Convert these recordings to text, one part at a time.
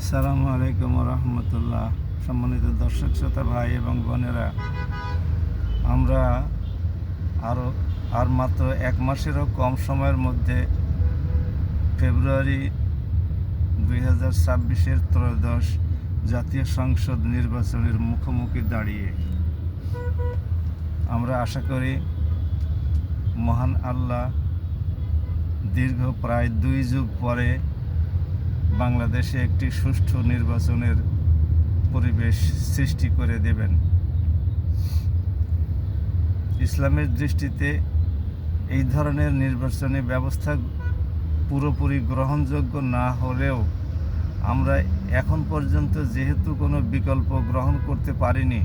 আসসালামু আলাইকুম রহমতুল্লাহ। সম্মানিত দর্শক শ্রোতা ভাই এবং বোনেরা, আমরা আর মাত্র এক মাসেরও কম সময়ের মধ্যে ফেব্রুয়ারি 2026-এর ত্রয়োদশ জাতীয় সংসদ নির্বাচনের মুখোমুখি দাঁড়িয়ে আমরা আশা করি মহান আল্লাহ দীর্ঘ প্রায় 2 যুগ পরে বাংলাদেশে একটি সুষ্ঠু নির্বাচনের পরিবেশ সৃষ্টি করে দেবেন। ইসলামের দৃষ্টিতে এই ধরনের নির্বাচনী ব্যবস্থা পুরোপুরি গ্রহণযোগ্য না হলেও আমরা এখন পর্যন্ত যেহেতু কোনো বিকল্প গ্রহণ করতে পারিনি,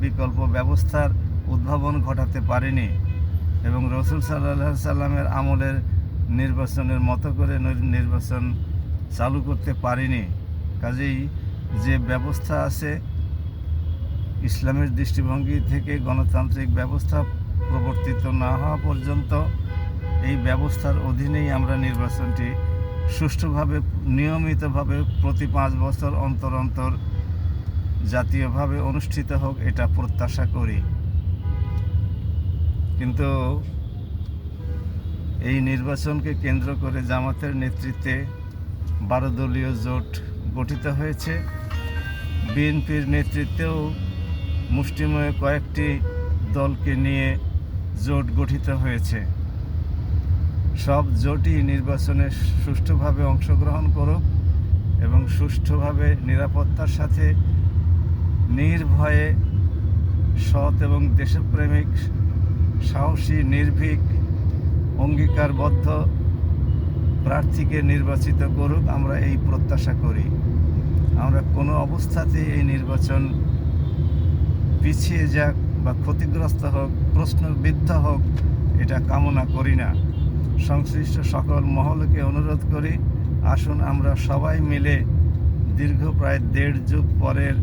বিকল্প ব্যবস্থার উদ্ভাবন ঘটাতে পারিনি এবং রাসূল সাল্লাল্লাহু আলাইহি সাল্লামের আমলের নির্বাচনের মতো করে নির্বাচন চালু করতে পারিনি। কাজেই যে ব্যবস্থা আছে ইসলামের দৃষ্টিভঙ্গি থেকে গণতান্ত্রিক ব্যবস্থা প্রবর্তিত না হওয়া পর্যন্ত এই ব্যবস্থার অধীনেই আমরা নির্বাচনটি সুষ্ঠুভাবে নিয়মিতভাবে প্রতি 5 বছর অন্তর অন্তর জাতীয়ভাবে অনুষ্ঠিত হোক এটা প্রত্যাশা করি। কিন্তু এই নির্বাচনকে কেন্দ্র করে জামাতের নেতৃত্বে 12 দলীয় জোট গঠিত হয়েছে। বিএনপির নেতৃত্বেও মুষ্টিমেয় কয়েকটি দলকে নিয়ে জোট গঠিত হয়েছে। সব জোটই নির্বাচনে সুষ্ঠুভাবে অংশগ্রহণ করুক এবং সুষ্ঠুভাবে নিরাপত্তার সাথে নির্ভয়ে সৎ এবং দেশপ্রেমিক সাহসী নির্ভীক অঙ্গীকারবদ্ধ প্রার্থীকে নির্বাচিত করুক, আমরা এই প্রত্যাশা করি। আমরা কোনো অবস্থাতেই এই নির্বাচন পিছিয়ে যাক বা ক্ষতিগ্রস্ত হোক, প্রশ্নবিদ্ধ হোক, এটা কামনা করি না। সংশ্লিষ্ট সকল মহলকে অনুরোধ করি, আসুন আমরা সবাই মিলে দীর্ঘ প্রায় 1.5 যুগ পরের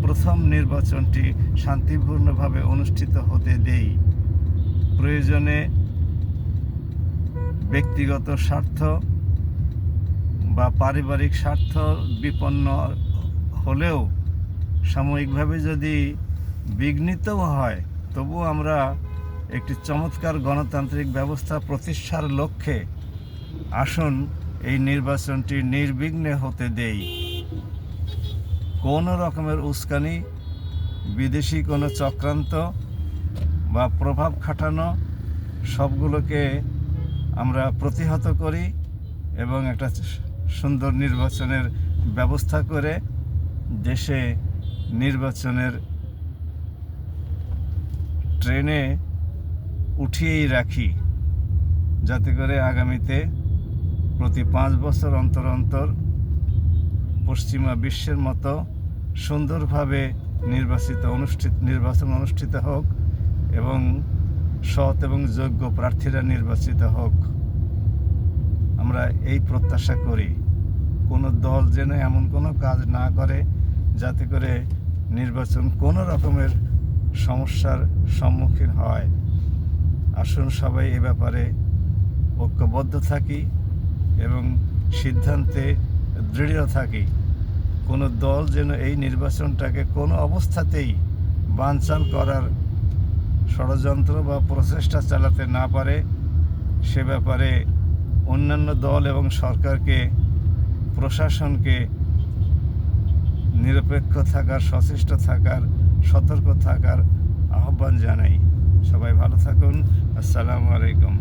প্রথম নির্বাচনটি শান্তিপূর্ণভাবে অনুষ্ঠিত হতে দেই। প্রয়োজনে ব্যক্তিগত স্বার্থ বা পারিবারিক স্বার্থ বিপন্ন হলেও সাময়িকভাবে যদি বিঘ্নিতও হয়, তবুও আমরা একটি চমৎকার গণতান্ত্রিক ব্যবস্থা প্রতিষ্ঠার লক্ষ্যে আসুন এই নির্বাচনটি নির্বিঘ্নে হতে দেই। কোনো রকমের উস্কানি, বিদেশি কোনো চক্রান্ত বা প্রভাব খাটানো সবগুলোকে আমরা প্রতিহত করি এবং একটা সুন্দর নির্বাচনের ব্যবস্থা করে দেশে নির্বাচনের ট্রেনে উঠিয়েই রাখি, যাতে করে আগামীতে প্রতি 5 বছর অন্তর অন্তর পশ্চিমা বিশ্বের মতো সুন্দরভাবে নির্বাচন অনুষ্ঠিত হোক এবং সৎ এবং যোগ্য প্রার্থীরা নির্বাচিত হোক। আমরা এই প্রত্যাশা করি। কোনো দল যেন এমন কোনো কাজ না করে যাতে করে নির্বাচন কোনো রকমের সমস্যার সম্মুখীন হয়। আসুন সবাই এ ব্যাপারে ঐক্যবদ্ধ থাকি এবং সিদ্ধান্তে দৃঢ় থাকি। কোনো দল যেন এই নির্বাচনটাকে কোনো অবস্থাতেই বানচাল করার ষড়যন্ত্র বা প্রচেষ্টা চালাতে না পারে, সে ব্যাপারে অন্যান্য দল এবং সরকারকে, প্রশাসনকে নিরপেক্ষ থাকার, সচেষ্ট থাকার, সতর্ক থাকার আহ্বান জানাই। সবাই ভালো থাকুন। আসসালামু আলাইকুম।